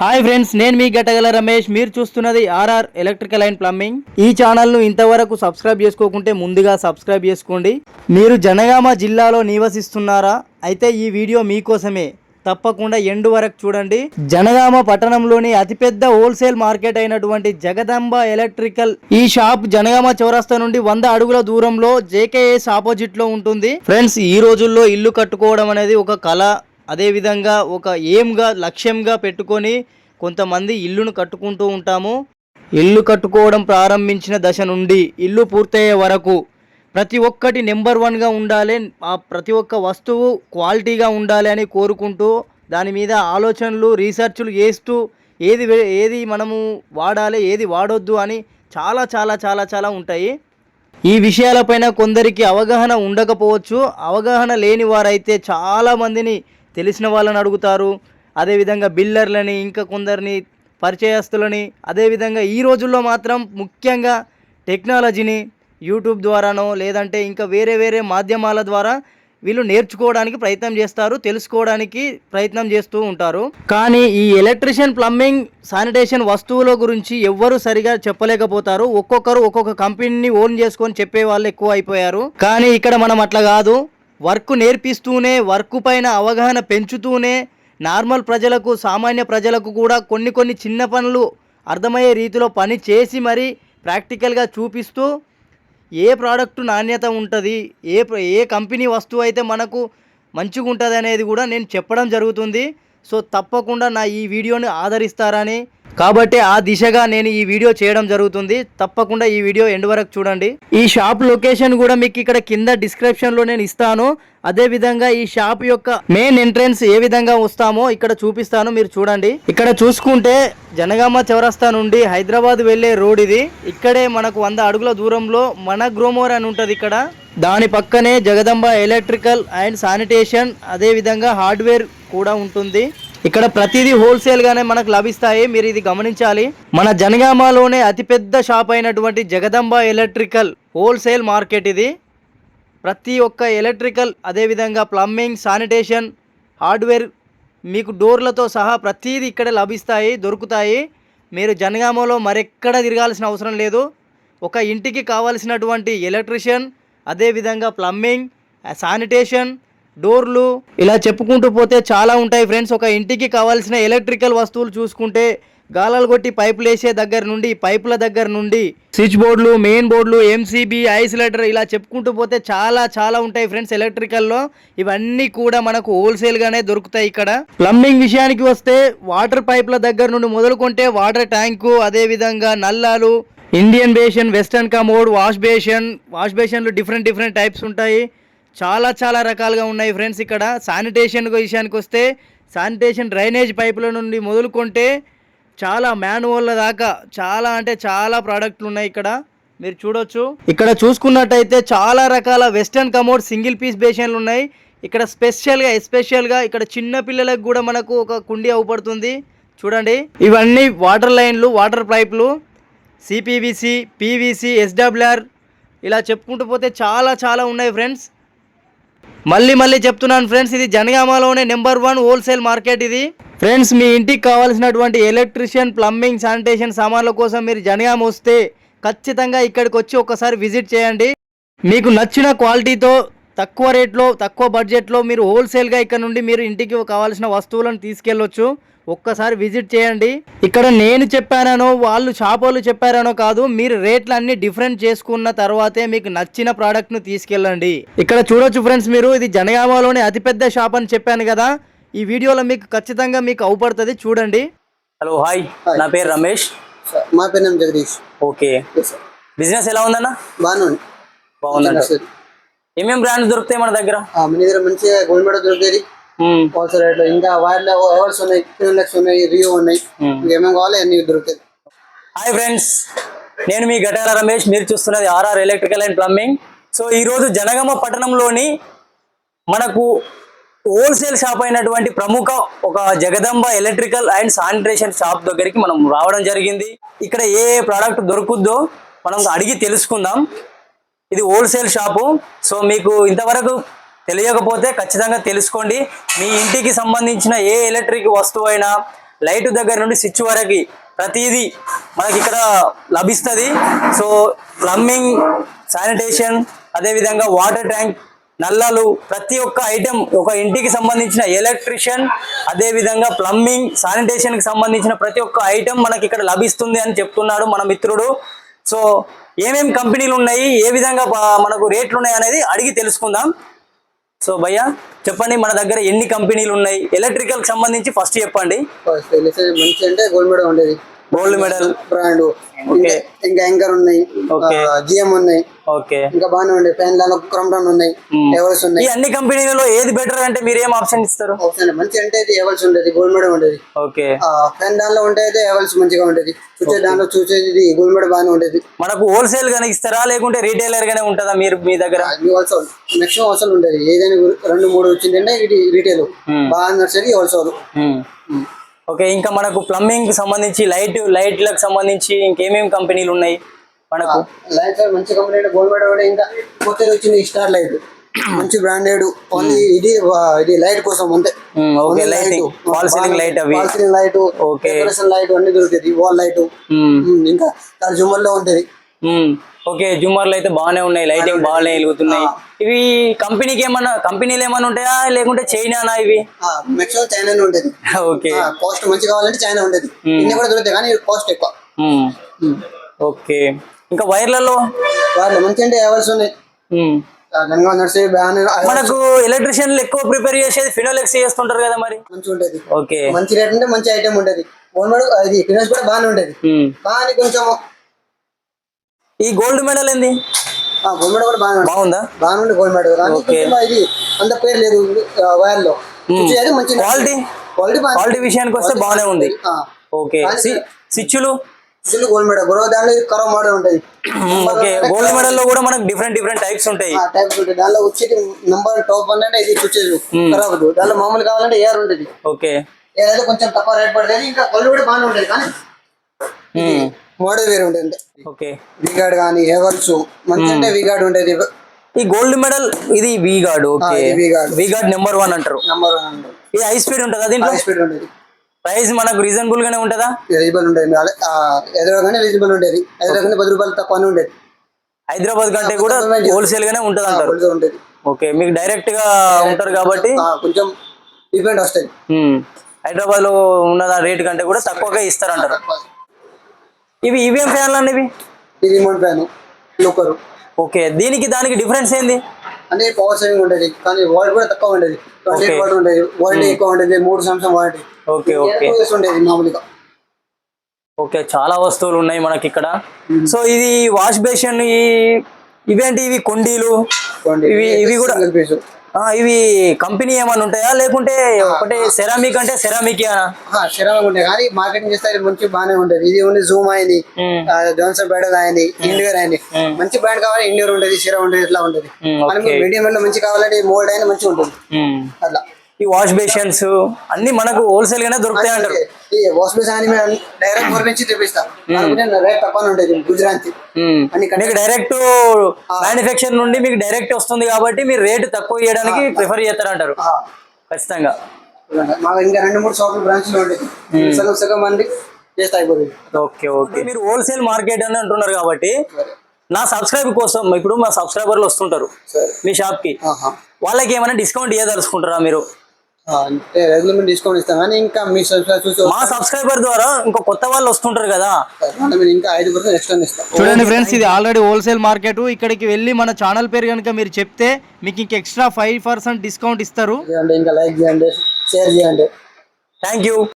Hi friends, నేను మీ గట్టగల రమేష్. మీరు చూస్తున్నది ఆర్ఆర్ ఎలక్ట్రికల్ అండ్ ప్లంబింగ్. ఈ ఛానల్ను ఇంతవరకు సబ్స్క్రైబ్ చేసుకోకుంటే ముందుగా సబ్స్క్రైబ్ చేసుకోండి. మీరు జనగామ జిల్లాలో నివసిస్తున్నారా? అయితే ఈ వీడియో మీకోసమే. తప్పకుండా ఎండ్ వరకు చూడండి. జనగామ పట్టణంలోని అతిపెద్ద హోల్సేల్ మార్కెట్ అయినటువంటి జగదంబ ఎలక్ట్రికల్ ఈ షాప్ జనగామ చౌరస్తా నుండి 100 అడుగుల దూరంలో జేకేఎస్ ఆపోజిట్ లో ఉంటుంది. ఫ్రెండ్స్, ఈ రోజుల్లో ఇల్లు కట్టుకోవడం అనేది ఒక కళ. అదేవిధంగా ఒక ఎయిమ్గా లక్ష్యంగా పెట్టుకొని కొంతమంది ఇల్లును కట్టుకుంటూ ఉంటాము. ఇల్లు కట్టుకోవడం ప్రారంభించిన దశ నుండి ఇల్లు పూర్తయ్యే వరకు ప్రతి ఒక్కటి నెంబర్ 1గా ఉండాలి, ఆ ప్రతి ఒక్క వస్తువు క్వాలిటీగా ఉండాలి అని కోరుకుంటూ దాని మీద ఆలోచనలు రీసెర్చ్లు చేస్తూ ఏది మనము వాడాలి, ఏది వాడొద్దు అని చాలా చాలా చాలా చాలా ఉంటాయి. ఈ విషయాలపైన కొందరికి అవగాహన ఉండకపోవచ్చు. అవగాహన లేని వారైతే చాలామందిని తెలిసిన వాళ్ళని అడుగుతారు. అదేవిధంగా బిల్డర్లని, ఇంకా కొందరిని పరిచయస్తులని. అదేవిధంగా ఈ రోజుల్లో మాత్రం ముఖ్యంగా టెక్నాలజీని యూట్యూబ్ ద్వారానో లేదంటే ఇంకా వేరే వేరే మాధ్యమాల ద్వారా వీళ్ళు నేర్చుకోవడానికి ప్రయత్నం చేస్తారు, తెలుసుకోవడానికి ప్రయత్నం చేస్తూ ఉంటారు. కానీ ఈ ఎలక్ట్రిషియన్, ప్లంబింగ్, శానిటేషన్ వస్తువుల గురించి ఎవ్వరు సరిగా చెప్పలేకపోతారు. ఒక్కొక్కరు ఒక్కొక్క కంపెనీని ఓన్ చేసుకొని చెప్పే వాళ్ళు ఎక్కువ అయిపోయారు. కానీ ఇక్కడ మనం అట్లా కాదు. వర్క్ నేర్పిస్తూనే, వర్క్ పైన అవగాహన పెంచుతూనే నార్మల్ ప్రజలకు, సామాన్య ప్రజలకు కూడా కొన్ని చిన్న పనులు అర్థమయ్యే రీతిలో పని చేసి మరీ ప్రాక్టికల్గా చూపిస్తూ ఏ ప్రోడక్ట్ నాణ్యత ఉంటుంది, ఏ కంపెనీ వస్తువు అయితే మనకు మంచిగా ఉంటుంది అనేది కూడా నేను చెప్పడం జరుగుతుంది. సో తప్పకుండా నా ఈ వీడియోని ఆదరిస్తారని, కాబట్టి ఆ దిశగా నేను ఈ వీడియో చేయడం జరుగుతుంది. తప్పకుండా ఈ వీడియో ఎండ్ వరకు చూడండి. ఈ షాప్ లొకేషన్ కూడా మీకు ఇక్కడ కింద డిస్క్రిప్షన్లో నేను ఇస్తాను. అదేవిధంగా ఈ షాప్ యొక్క మెయిన్ ఎంట్రన్స్ ఏ విధంగా వస్తామో ఇక్కడ చూపిస్తాను, మీరు చూడండి. ఇక్కడ చూసుకుంటే జనగామ చౌరస్తా నుండి హైదరాబాద్ వెళ్ళే రోడ్ ఇది. ఇక్కడే మనకు 100 అడుగుల దూరంలో మన గ్రోమోర్ అని ఉంటుంది. ఇక్కడ దాని పక్కనే జగదంబ ఎలక్ట్రికల్ అండ్ శానిటేషన్, అదేవిధంగా హార్డ్వేర్ కూడా ఉంటుంది. ఇక్కడ ప్రతిదీ హోల్సేల్గానే మనకు లభిస్తాయి, మీరు ఇది గమనించాలి. మన జనగామలోనే అతిపెద్ద షాప్ అయినటువంటి జగదంబ ఎలక్ట్రికల్ హోల్సేల్ మార్కెట్ ఇది. ప్రతి ఒక్క ఎలక్ట్రికల్, అదేవిధంగా ప్లంబింగ్, శానిటేషన్, హార్డ్వేర్ మీకు డోర్లతో సహా ప్రతిదీ ఇక్కడ లభిస్తాయి, దొరుకుతాయి. మీరు జనగామలో మరెక్కడ తిరగాల్సిన అవసరం లేదు. ఒక ఇంటికి కావాల్సినటువంటి ఎలక్ట్రిషియన్, అదేవిధంగా ప్లంబింగ్, శానిటేషన్, డోర్లు, ఇలా చెప్పుకుంటూ పోతే చాలా ఉంటాయి ఫ్రెండ్స్. ఒక ఇంటికి కావాల్సిన ఎలక్ట్రికల్ వస్తువులు చూసుకుంటే గాలాలు కొట్టి పైపులు వేసే దగ్గర నుండి, పైపుల దగ్గర నుండి స్విచ్ బోర్డులు, మెయిన్ బోర్డులు, ఎంసీబీ, ఐసోలేటర్, ఇలా చెప్పుకుంటూ పోతే చాలా చాలా ఉంటాయి ఫ్రెండ్స్ ఎలక్ట్రికల్లో. ఇవన్నీ కూడా మనకు హోల్సేల్గానే దొరుకుతాయి ఇక్కడ. ప్లంబింగ్ విషయానికి వస్తే వాటర్ పైపుల దగ్గర నుండి మొదలుకుంటే వాటర్ ట్యాంకు, అదేవిధంగా నల్లాలు, Indian basin, western commode, wash బేషన్లు డిఫరెంట్ టైప్స్ ఉంటాయి. చాలా చాలా రకాలుగా ఉన్నాయి ఫ్రెండ్స్ ఇక్కడ. శానిటేషన్ విషయానికి వస్తే శానిటేషన్ డ్రైనేజ్ పైపుల నుండి మొదలుకుంటే చాలా మాన్యువల్ దాకా చాలా అంటే చాలా ప్రోడక్ట్లు ఉన్నాయి ఇక్కడ, మీరు చూడొచ్చు. ఇక్కడ చూసుకున్నట్టయితే చాలా రకాల వెస్టర్న్ కమోడ్ సింగిల్ పీస్ బేషన్లు ఉన్నాయి. ఇక్కడ ఎస్పెషల్గా ఇక్కడ చిన్న పిల్లలకు కూడా మనకు ఒక కుండీ అవుపడుతుంది, చూడండి. ఇవన్నీ వాటర్ లైన్లు, వాటర్ పైపులు, సిపివిసి, పీవీసీ, ఎస్డబ్ల్యూఆర్, ఇలా చెప్పుకుంటూ పోతే చాలా చాలా ఉన్నాయి ఫ్రెండ్స్. మళ్ళీ చెప్తున్నాను ఫ్రెండ్స్, ఇది జనగామలోనే నెంబర్ 1 హోల్సేల్ మార్కెట్ ఇది. ఫ్రెండ్స్, మీ ఇంటికి కావాల్సినటువంటి ఎలక్ట్రిషియన్, ప్లంబింగ్, శానిటేషన్ సామాన్ల కోసం మీరు జనగామ వస్తే ఖచ్చితంగా ఇక్కడికి వచ్చి ఒకసారి విజిట్ చేయండి. మీకు నచ్చిన క్వాలిటీతో, తక్కువ రేట్లో, తక్కువ బడ్జెట్లో మీరు హోల్సేల్గా ఇక్కడ నుండి మీరు ఇంటికి కావాల్సిన వస్తువులను తీసుకెళ్ళొచ్చు. ఒక్కసారి విజిట్ చేయండి. ఇక్కడ నేను చెప్పానో, వాళ్ళు షాప్ వాళ్ళు చెప్పారనో కాదు, మీరు రేట్లు అన్ని డిఫరెంట్ చేసుకున్న తర్వాతే మీకు నచ్చిన ప్రోడక్ట్ను తీసుకెళ్ళండి. ఇక్కడ చూడొచ్చు ఫ్రెండ్స్, మీరు ఇది జనగామలోనే అతిపెద్ద షాప్ అని చెప్పాను కదా. ఈ వీడియోలో మీకు ఖచ్చితంగా మీకు అవుపడుతుంది, చూడండి. హలో, హాయ్, నా పేరు రమేష్. మా పేరు జగదీష్. ఓకే, బిజినెస్ ఎలా ఉందన్న? బాగుందన్న. ఏమేమి బ్రాండ్స్ దొరుకుతాయి మన దగ్గర? మన దగ్గర మంచిగా గోల్డ్ మెడల్ దొరుకుతాయి హోల్సేల్ రేట్లో. ఇంకా వాటిలో ఓవర్స్ ఉన్నాయి, ఫినోలెక్స్ ఉన్నాయి, రియో ఉన్నాయి, ఏమేమి కావాలి అన్ని దొరుకుతాయి. హాయ్ ఫ్రెండ్స్, నేను మీ గట్టగల రమేష్. మీరు చూస్తున్నది RR electrical and plumbing. So ఈరోజు జనగామ పట్టణంలోని మనకు హోల్సేల్ షాప్ అయినటువంటి ప్రముఖ ఒక Jagadamba electrical and sanitation shop దగ్గరికి మనం రావడం జరిగింది. ఇక్కడ ఏ ప్రోడక్ట్ దొరుకుద్దో మనం అడిగి తెలుసుకుందాం. ఇది హోల్సేల్ షాపు. సో మీకు ఇంతవరకు తెలియకపోతే ఖచ్చితంగా తెలుసుకోండి. మీ ఇంటికి సంబంధించిన ఏ ఎలక్ట్రిక్ వస్తువు అయినా, లైట్ దగ్గర నుండి స్విచ్ వరకు ప్రతిదీ మనకి ఇక్కడ లభిస్తుంది. సో ప్లంబింగ్, శానిటేషన్, అదేవిధంగా వాటర్ ట్యాంక్, నల్లలు, ప్రతి ఒక్క ఐటెం ఒక ఇంటికి సంబంధించిన ఎలక్ట్రిషియన్, అదేవిధంగా ప్లంబింగ్, శానిటేషన్కి సంబంధించిన ప్రతి ఒక్క ఐటెం మనకి ఇక్కడ లభిస్తుంది అని చెప్తున్నాడు మన మిత్రుడు. సో ఏమేం కంపెనీలు ఉన్నాయి, ఏ విధంగా మనకు రేట్లు ఉన్నాయి అనేది అడిగి తెలుసుకుందాం. సో భయ్యా చెప్పండి, మన దగ్గర ఎన్ని కంపెనీలు ఉన్నాయి, ఎలక్ట్రికల్ కి సంబంధించి ఫస్ట్ చెప్పండి. మంచి అంటే గోల్డ్ మెడల్ ఉండేది, గోల్డ్ మెడల్ బ్రాండ్. ఓకే, ఇంకా యాంకర్ ఉన్నాయి, జిఎం ఉన్నాయి, ఓకే, ఇంకా బాగానే ఉన్నాయి. ఫ్యాన్ లలో క్రాంప్టన్ ఉన్నాయి, ఎవల్స్ ఉన్నాయి. ఈ అన్ని కంపెనీలలో ఏది బెటర్ అంటే మీరు ఏం ఆప్షన్ ఇస్తారు? ఆప్షన్ మంచి అంటే ఇది ఎవల్స్ ఉండేది, గోల్డ్ మెడల్ ఉండేది. ఓకే, ఫ్యాన్ దానిలో ఉంటే అయితే ఎవల్స్ మంచిగా ఉండేది. చూసే దానిలో చూసేది ఇది గోల్డ్ మెడల్ బాగానే ఉండేది. మనకు హోల్సేల్ గానే ఇస్తారా లేకుంటే రీటైలర్ గానే ఉంటుందా మీరు మీ దగ్గర? నెక్స్ట్ అవసరం ఉండేది, ఏదైనా 2-3 వచ్చిందంటే ఇది రీటైల్ బాగా నడిచేది హోల్సేల్. ఓకే, ఇంకా మనకు ప్లంబింగ్ కి సంబంధించి లైట్లకు సంబంధించి ఇంకేమేమి కంపెనీలు ఉన్నాయి మనకు? లైట్ మంచి కంపెనీ గోల్డ్ మెడల్ కూడా. ఇంకా కొత్తది వచ్చింది స్టార్ లైట్, మంచి బ్రాండెడ్. ఓన్లీ ఇది లైట్ కోసం అంతే. Okay, lighting, wall ceiling light, అవి wall ceiling light, decoration light అన్ని దొరుకుతాయి. వాల్ లైట్, ఇంకా జుమ్మర్ లో ఉంటది. ఓకే, జుమ్మర్లు అయితే బాగానే ఉన్నాయి, లైటింగ్ బాగానే వెలుగుతున్నాయి. ఇవి కంపెనీకి కంపెనీలు ఏమైనా ఉంటాయా లేకుంటే చైనానా ఇవి? మాక్సిమం చైనా ఉంటది. ఓకే, కాస్ట్ మంచి కావాలంటే చైనా ఉండేది. ఇన్ని కూడా దొరుకుతాయి కానీ కాస్ట్ ఎక్కువ. ఓకే, ఇంకా వైర్లలో మంచి అంటే ఎవల్స్ ఉన్నాయి, గంగా నర్సరీ బాగానే. మనకు ఎలక్ట్రిషియన్లు ఎక్కువ ప్రిపేర్ చేసేది ఫినోలెక్స్ చేస్తుంటారు కదా, మరి మంచిగా ఉంటది. ఓకే, మంచి రేట్ ఉంటే మంచి ఐటమ్ ఉంటది. అది ఫినాన్స్ కూడా బాగానే ఉంటది. కానీ కొంచెం ఈ గోల్డ్ మెడల్ ఏంది? గోల్డ్ మెడల్ కూడా బాగుందా? బాగుంది గోల్డ్ మెడల్. కానీ ఇది అంత పేరు లేదు వైర్ లో. మంచి క్వాలిటీ విషయానికి వస్తే బాగానే ఉంది. ఓకే, స్విచ్లు గోల్డ్ మెడల్ దానిలో కరవ మోడల్ ఉంటాయి. ఓకే, గోల్డ్ మెడల్ లో కూడా మనకు డిఫరెంట్ టైప్స్ ఉంటాయి. దానిలో వచ్చేది నంబర్ టాప్ అంటే ఇది స్విచ్చెస్ కరవదు. దానిలో మామూలు కావాలంటే ఏఆర్ ఉంటుంది. ఓకే, ఏఆర్ అయితే కొంచెం తక్కువ రేట్ పడుతుంది. ఇంకా గోల్డ్ కూడా బాగానే ఉంటుంది కానీ మోడల్ వేరే ఉంటుంది. ఓకే, వీగార్డ్ కానీ హెవల్స్ మంచి అంటే వీగార్డ్ ఉంటుంది. ఈ గోల్డ్ మెడల్ ఇది వీగార్డ్. ఓకే, వీగార్డ్ నెంబర్ 1 అంటారు. ఇది హై స్పీడ్ ఉంటుందా? దీంట్లో హై స్పీడ్ ఉంటుంది. ప్రైస్ మనకు రీజనబుల్ గానే ఉంటుందా? రీజనబుల్ ఉంటుంది. ఎదురుగానే రీజనబుల్ ఉండేది, ఎదురుగానే 10 రూపాయలు తక్కువనే ఉండేది. హైదరాబాద్ కంటే కూడా హోల్సేల్ గానే ఉంటుంది అంటారు. ఓకే, మీకు డైరెక్ట్ గా ఉంటారు కాబట్టి కొంచెం డిఫరెంట్ వస్తాయి. హైదరాబాద్ లో ఉన్న రేట్ కంటే కూడా తక్కువగా ఇస్తారంటారు. ఇవి ఈవీఎం ఫ్యాన్లు అనేవి? ఇది రిమోట్ ఫ్యాన్ లోకరు. ఓకే, దీనికి దానికి డిఫరెన్స్ ఏంది? అంటే పవర్ సేవింగ్ ఉండేది కానీ వాల్ట్ కూడా తక్కువ ఉండేది. 28 వాట్ ఉండేది, వారంటీ ఎక్కువ ఉండేది. 3 సంవత్సరం వారంటీ. ఓకే, ఓకే, ఉండేది మామూలుగా. ఓకే, చాలా వస్తువులు ఉన్నాయి మనకి ఇక్కడ. సో ఇది వాష్ బేసిన్, ఇవేంటి ఇవి కొండీలు, ఇవి కూడా ఇవి కంపెనీ ఏమైనా ఉంటాయా లేకుంటే ఒకటే సెరామిక్ అంటే సెరామిక్ సెరామిక్ ఉంటాయి కానీ మార్కెటింగ్ చేస్తే మంచి బాగానే ఉంటుంది. ఇది ఉంది జూమ్ అయింది, జాన్సన్ బ్రాండ్ అయింది, ఇండియర్ అయింది. మంచి బ్రాండ్ కావాలి ఇండియర్ ఉంటుంది, సెరా ఉంటుంది, ఇట్లా ఉంటుంది. మీడియం లో మంచి కావాలంటే మోల్డ్ అయినా మంచిగా ఉంటుంది. అట్లా ఈ వాష్ బేషన్స్ అన్ని మనకు హోల్సేల్ గానే దొరుకుతాయి అంటారు. ఈ వాష్ బేసిన్ అని డైరెక్ట్ ఊరి నుంచి తెప్పిస్తాం. రేట్ తక్కువ ఉంటుంది. గుజరాత్ మీకు డైరెక్ట్ మ్యానుఫ్యాక్చర్ నుండి మీకు డైరెక్ట్ వస్తుంది కాబట్టి మీరు రేటు తక్కువ చేయడానికి ప్రిఫర్ చేస్తారంటారు ఖచ్చితంగా. మాకు ఇంకా 2-3 షాపులు బ్రాంచ్లు ఉంటాయి. సగం మంది చేస్తే అయిపోతుంది. ఓకే, ఓకే, మీరు హోల్సేల్ మార్కెట్ అని అంటున్నారు కాబట్టి నా సబ్స్క్రైబర్ కోసం ఇప్పుడు మా సబ్స్క్రైబర్లు వస్తుంటారు మీ షాప్ కి, వాళ్ళకి ఏమైనా డిస్కౌంట్ ఇవ్వదలుచుకుంటారా మీరు? రెగ్యులర్ డిస్కౌంట్ ఇస్తాం కానీ ఇంకా మీ మా సబ్స్క్రైబర్ ద్వారా ఇంకో కొత్త వాళ్ళు వస్తుంటారు కదా, ఇంకా 5% ఎక్స్ట్రా ఇస్తాం. చూడండి ఫ్రెండ్స్, ఇది ఆల్రెడీ హోల్సేల్ మార్కెట్. ఇక్కడికి వెళ్ళి మన ఛానల్ పేరు కనుక మీరు చెప్తే మీకు ఇంకా ఎక్స్ట్రా 5% డిస్కౌంట్ ఇస్తారు. ఇంకా లైక్ చేయండి, షేర్ చేయండి. Thank you.